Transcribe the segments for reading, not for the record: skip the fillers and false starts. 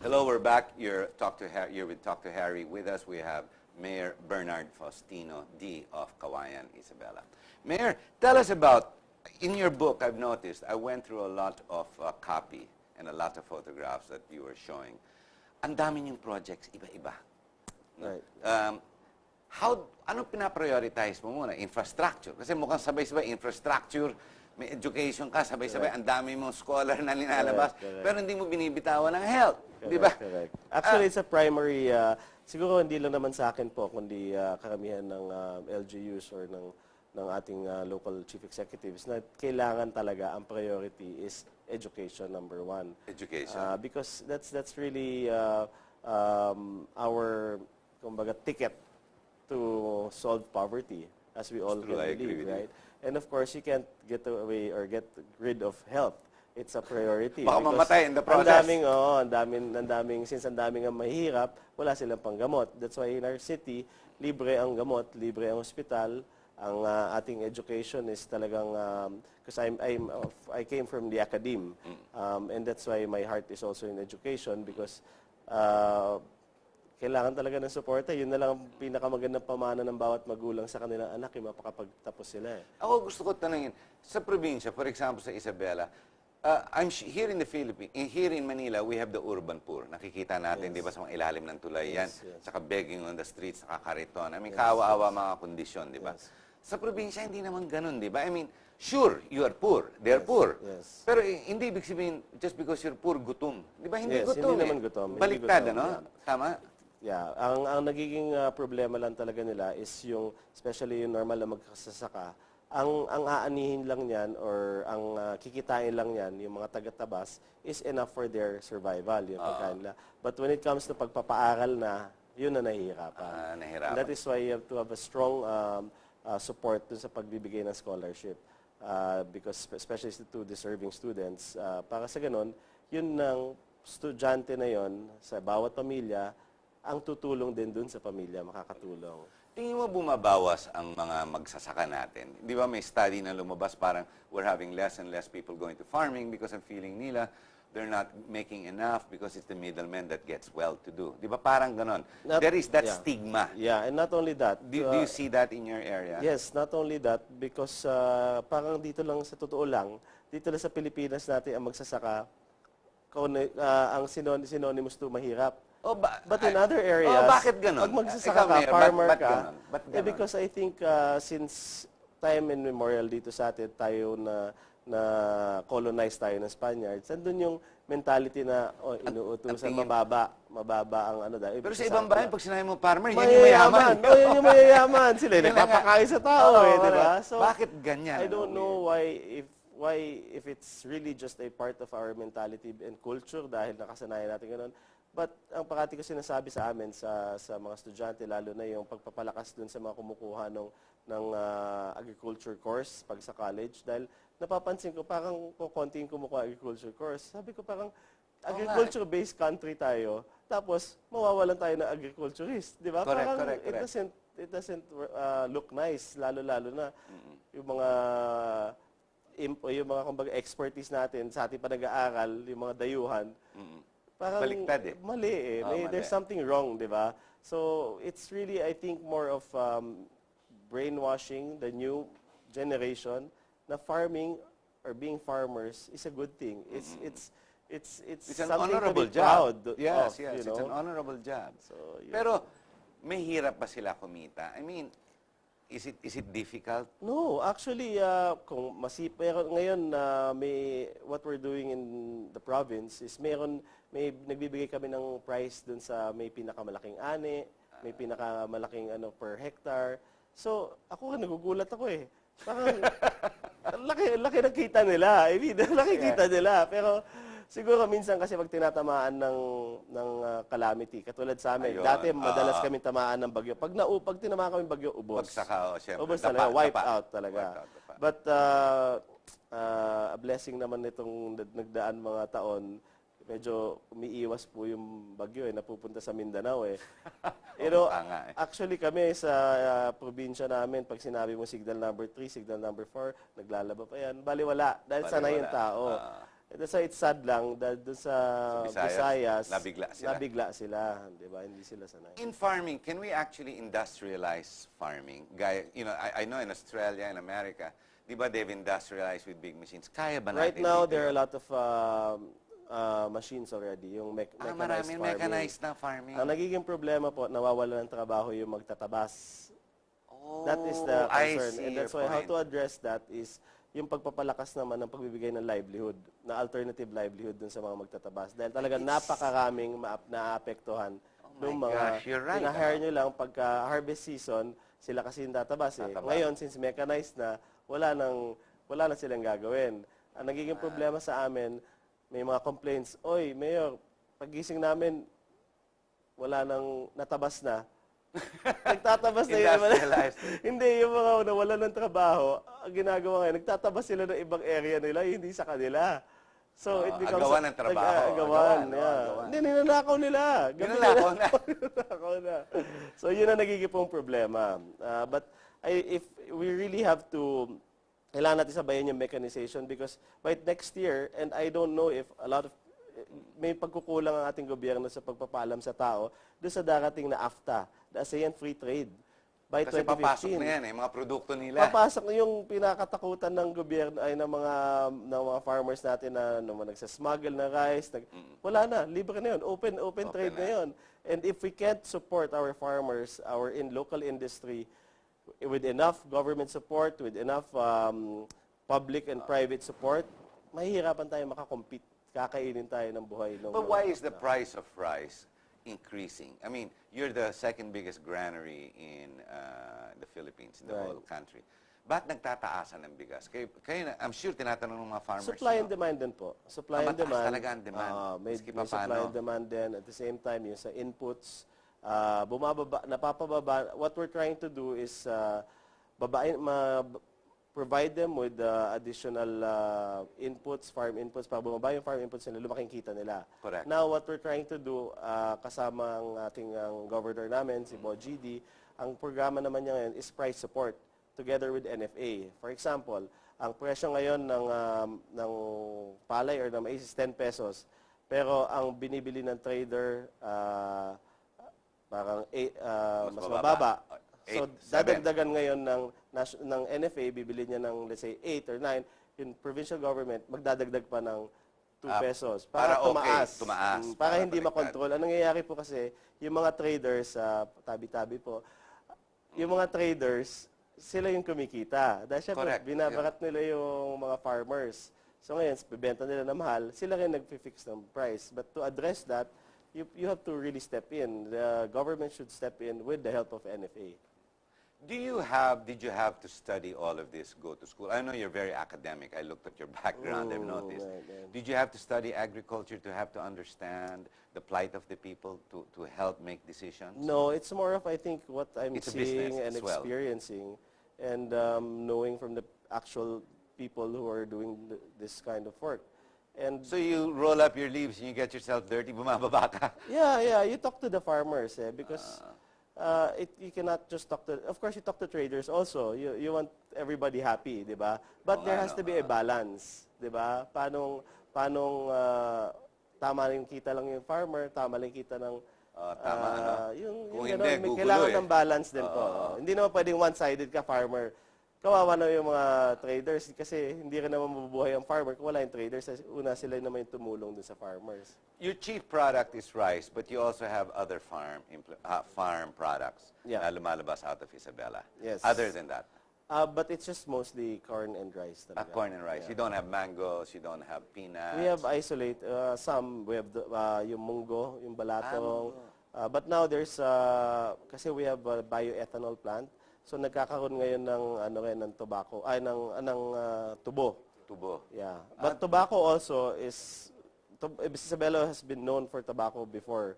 Hello, we're back. You're with Talk to Harry. With us, we have Mayor Bernard Faustino D. of Kawayan, Isabela. Mayor, tell us about, in your book, I've noticed, I went through a lot of copy and a lot of photographs that you were showing. Ang dami niyong projects, iba-iba. Right. Ano pinaprioritize mo muna? Infrastructure. Kasi mukhang sabay-sabay, infrastructure, may education ka, sabay-sabay, ang dami mong scholar na linalabas, pero hindi mo binibitawan ng health. Di ba? Correct. Actually, it's a primary, siguro hindi lang naman sa akin po, kundi karamihan ng LGUs or ng ating local chief executives na kailangan talaga ang priority is education, number one. Education. Because that's really our, kumbaga, ticket to solve poverty, as we all can believe, right? And of course, you can't get away or get rid of health. It's a priority. Baka mamatay in the process. Ang daming, since ang daming ang mahihirap, wala silang panggamot. That's why in our city, libre ang gamot, libre ang ospital. Ang ating education is talagang, because I came from the academe, and that's why my heart is also in education, because kailangan talaga ng suporta. Yun na lang ang pinakamagandang pamana ng bawat magulang sa kanilang anak, yung mapakapagtapos sila. Ako gusto ko tanungin, sa probinsya, for example sa Isabela, here in the Philippines, here in Manila, we have the urban poor. Nakikita natin, di ba, sa mga ilalim ng tulay yan, saka begging on the streets, nakakariton. I mean, kawa-awa mga kondisyon, di ba? Sa probinsya, hindi naman ganun, di ba? I mean, sure, you are poor. They're poor. Pero hindi ibig sabihin, just because you're poor, gutom. Di ba? Hindi gutom. Hindi naman gutom. Baliktad, ano? Tama? Yeah, ang nagiging problema lang talaga nila is yung, especially yung normal na magkasasaka, ang aanihin lang niyan or ang kikitain lang niyan, yung mga taga-tabas, is enough for their survival, yung pagkain nila. But when it comes to pagpapaaral na, yun na nahihirapan. Nahihirapan. That is why you have to have a strong support dun sa pagbibigay ng scholarship. Because especially to deserving students, para sa ganun, yun ng estudyante na yon sa bawat pamilya, ang tutulong din dun sa pamilya, makakatulong. Tingin mo bumabawas ang mga magsasaka natin? Di ba may study na lumabas parang we're having less and less people going to farming because ang feeling nila they're not making enough because it's the middleman that gets well-to-do. Di ba parang ganon? There is that stigma. Yeah, and not only that. Do you see that in your area? Yes, not only that, because parang dito lang, sa totoo lang, dito lang sa Pilipinas natin ang magsasaka, ang synonymous to mahirap. But in other areas, bakit ganun? pag magsasaka ka, farmer ka, ganun? because I think since time immemorial dito sa atin, tayo na colonize tayo ng Spaniards, andun yung mentality na inuutusan, mababa ang ano dahil. Pero sa ibang bayan, pag sinabi mo farmer, yan yung mayaman. Yan yung mayayaman. Sila yung nagpapakain sa tao, di ba? So, bakit ganyan? I don't know why if it's really just a part of our mentality and culture dahil nakasanayan natin ganun. But ang parati ko sinasabi sa amin, sa mga estudyante, lalo na yung pagpapalakas dun sa mga kumukuha ng agriculture course pag sa college, dahil napapansin ko parang konting kumukuha agriculture course. Sabi ko parang agriculture-based country tayo, tapos mawawalan tayo ng agriculturist, di ba? Correct. It doesn't look nice, lalo-lalo na yung mga kumbaga expertise natin sa ating panag-aaral, yung mga dayuhan. Parang baliktad eh. Mali eh. There's something wrong, di ba? So, it's really, I think, more of brainwashing the new generation na farming or being farmers is a good thing. It's an something honorable to be proud job. Yes, of, it's an honorable job. So, pero, may hirap ba sila kumita? I mean, is it difficult? No, actually, kung pero ngayon, what we're doing in the province is may nagbibigay kami ng price dun sa may pinakamalaking ani, may pinakamalaking per hectare. So, nagugulat ako eh. Parang, laki ng kita nila. I mean, laki kita nila. Pero, siguro minsan kasi pag tinatamaan ng calamity, katulad sa amin, dati madalas kami tamaan ng bagyo. Pag tinamaan kami bagyo, ubos. Ubos talaga, wipe out talaga. But, a blessing naman nitong nagdaan mga taon, medyo umiiwas po yung bagyo napupunta sa Mindanao Actually kami sa probinsya namin, pag sinabi mo signal number 3, signal number 4, naglalaba pa yan. Baliwala, dahil sanay yung tao. That's why it's sad lang dahil dun sa Visayas, nabigla sila. di ba? Hindi sila sanay. In farming, can we actually industrialize farming? Gaya, I know in Australia, in America, di ba they've industrialized with big machines? Kaya ba natin Right now, dito there are a yun? lot of machines already, yung mechanized Maraming farming. mechanized na farming. Ang nagiging problema po, nawawala ng trabaho yung magtatabas. Oh, That is the I concern. see And that's your why how point. to address that is yung pagpapalakas naman ng pagbibigay ng livelihood, na alternative livelihood dun sa mga magtatabas. Dahil talaga napakaraming naapektuhan my nung mga gosh, you're right, hire nyo lang pagka harvest season, sila kasi yung tatabas eh. Tatabas. Ngayon, since mechanized na, wala na silang gagawin. Ang nagiging problema sa amin, may mga complaints, oy, Mayor, pagising namin, wala nang natabas na. Nagtatabas na yun. Industrialized. Hindi, yung mga nawalan ng trabaho, ang ginagawa ngayon, nagtatabas sila ng ibang area nila, hindi sa kanila. So, it becomes... agawan ng trabaho. Agawan, yeah. agawan. Hindi, ninanakaw nila. Ninanakaw na. Ninanakaw na. So, yun ang nagiging pong problema. But if we really have to... Kailangan natin sabayan yung mechanization because by next year, and I don't know if a lot of may pagkukulang ang ating gobyerno sa pagpapaalam sa tao doon sa darating na AFTA, the ASEAN Free Trade, by Kasi 2015. papasok na yan mga produkto nila. Papasok na yung pinakatakutan ng gobyerno ay ng mga farmers natin na nagsasmuggle na rice. Wala na, libre na yun. Open trade na yun. And if we can't support our farmers, our local industry, with enough government support, with enough public and private support, mahihirapan tayo makakompete. Kakainin tayo ng buhay. But why is the price of rice increasing? I mean, you're the second biggest granary in the Philippines, in the whole country. Ba't nagtataasan ng bigas? I'm sure tinatanong ng mga farmers. Supply and demand din po. Supply and mataas demand. talaga ang demand. May Maski pa supply paano. and demand din. At the same time, yung sa inputs, napapababa. What we're trying to do is provide them with additional inputs, farm inputs, para bumaba yung farm inputs nila, lumaking kita nila. Correct. Now, what we're trying to do, kasama ang ating governor namin, si Bo GD, ang programa naman niya ngayon is price support together with NFA. For example, ang presyo ngayon ng palay or ng mais is 10 pesos. Pero ang binibili ng trader, parang mas mababa. So, dadagdagan ngayon ng NFA, bibili niya ng, let's say, 8 or 9. Yung provincial government, magdadagdag pa ng 2 pesos. Para tumaas. Para hindi makontrol. Ang nangyayari po kasi, yung mga traders, tabi-tabi po, yung mga traders, sila yung kumikita. Dahil syempre, binabarat nila yung mga farmers. So ngayon, bibenta nila na mahal, sila rin nag-fix ng price. But to address that, you have to really step in. The government should step in with the help of NFA. Did you have to study all of this, go to school? I know you're very academic. I looked at your background, I've noticed. Right. Did you have to study agriculture to have to understand the plight of the people to help make decisions? No, it's more of, I think, what I'm It's a seeing business and as well. experiencing and knowing from the actual people who are doing this kind of work. And So you roll up your leaves and you get yourself dirty, bumababa ka. yeah, you talk to the farmers because you cannot just talk to, of course you talk to traders also. You want everybody happy, di ba? But there has to be a balance, di ba? Paanong tama yung kita lang yung farmer, tama lang kita ng Kung yung hindi, may gugulo kailangan eh. ng balance din po. Hindi naman pwedeng one-sided ka farmer. Kawawa na yung mga traders kasi hindi rin naman mabubuhay ang farmer kung wala yung traders. Una sila naman yung tumulong dun sa farmers. Your chief product is rice, but you also have other farm products Yeah. na lumalabas out of Isabela. Yes. Other than that, But it's just mostly corn and rice. Talaga. corn and rice. You don't have mangoes, you don't have peanuts. We have isolate some. We have yung munggo, yung balatong. But now there's kasi we have a bioethanol plant. So nagkakaroon ngayon ng tobacco, ng tubo. Tubo. Yeah. But tobacco also is Isabela has been known for tobacco before.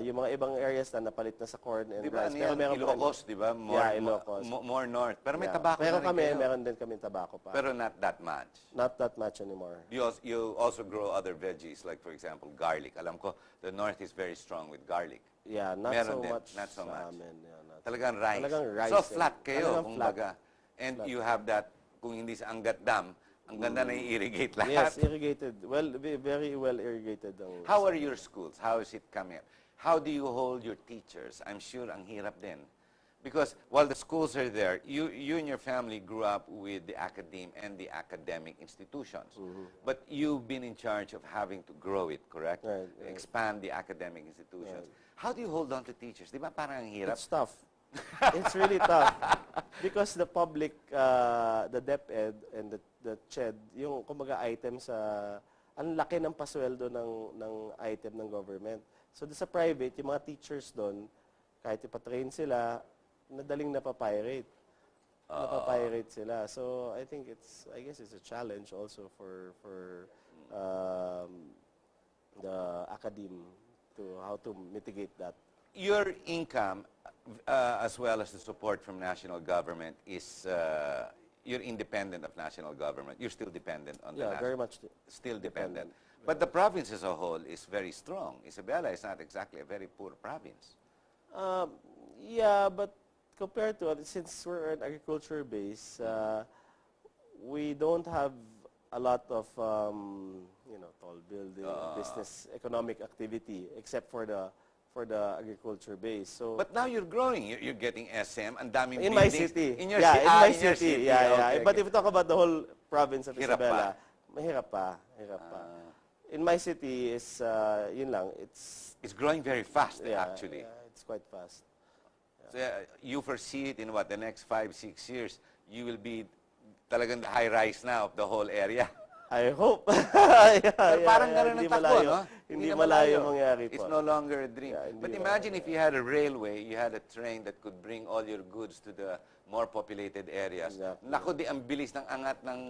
Yung mga ibang areas na napalit na sa corn and Diba, rice. Pero meron pa rin- Ilocos, di ba? Ilocos. More north. Pero may Yeah. tobacco Pero na rin kayo. meron din kami tobacco pa. Pero not that much. Not that much anymore. You also grow other veggies, like for example, garlic. Alam ko, the north is very strong with garlic. Yeah, not Meron so din, much not so sa much. amin. Yeah, Talagang rice. Talagang rice So eh. flat kayo, Talagang flat. kumbaga. And you have that, kung hindi sa Angat Dam, Ang ganda na i-irrigate lahat. Yes, irrigated. Well, very well irrigated. How are your schools? How is it coming up? How do you hold your teachers? I'm sure ang hirap din. Because while the schools are there, you and your family grew up with the academe and the academic institutions. But you've been in charge of having to grow it, correct? Right. Expand the academic institutions. How do you hold on to teachers? Di ba parang ang hirap? It's tough. It's really tough. Because the public, the DepEd and the CHED, yung kumbaga item sa, ang laki ng pasweldo ng item ng government. So sa private, yung mga teachers doon, kahit ipatrain sila, nadaling napapirate. Napapirate sila. So I guess it's a challenge also for the academe to how to mitigate that. Your income, as well as the support from national government, is you're independent of national government. You're still dependent on the Yeah, very much. still dependent. But the province as a whole is very strong. Isabela is not exactly a very poor province. Yeah, but compared to since we're an agriculture base, we don't have a lot of tall building, business, economic activity, except for the agriculture base. So But now you're growing. You're getting SM. And daming in my buildings. city, In your yeah, ci- in my in your city, city. yeah. Okay, But okay. if you talk about the whole province of Hirap Isabela, mahirap pa. In my city is yun lang. It's growing very fast, Yeah, actually. yeah, it's quite fast. So, you foresee it in what, the next 5-6 years, you will be talagang the high rise now of the whole area. I hope. Pero parang ganun ang Hindi takbo, malayo. no? Hindi malayo mangyari po. It's no longer a dream. Yeah, hindi But imagine if you had a railway, you had a train that could bring all your goods to the more populated areas. Exactly. Naku, di ang bilis ng angat ng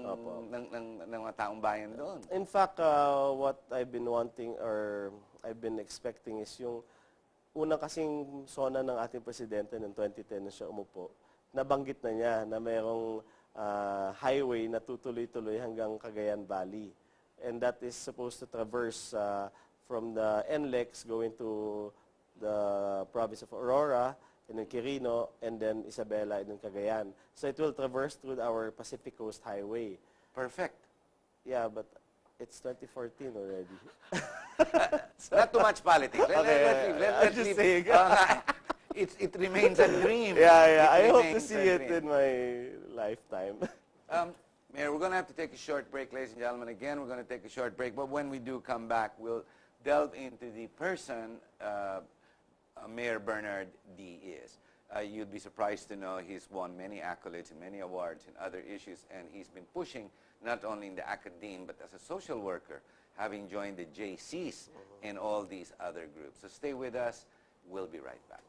mga taong bayan doon. In fact, what I've been wanting or I've been expecting is yung unang kasing sona ng ating presidente noong 2010 na siya umupo, nabanggit na niya na mayroong highway na tutuloy-tuloy hanggang Cagayan Valley. And that is supposed to traverse from the NLEX going to the province of Aurora, and then Quirino, and then Isabela, and then Cagayan. So it will traverse through our Pacific Coast Highway. Perfect. Yeah, but it's 2014 already. Not too much politics. Let's just leave. saying. It remains a dream. Yeah. I hope to remains see a it dream. in my lifetime. Mayor, we're going to have to take a short break, ladies and gentlemen. Again, we're going to take a short break. But when we do come back, we'll delve into the person Mayor Bernard D. is. You'd be surprised to know he's won many accolades and many awards in other issues, and he's been pushing not only in the academe, but as a social worker, having joined the JCs and all these other groups. So stay with us. We'll be right back.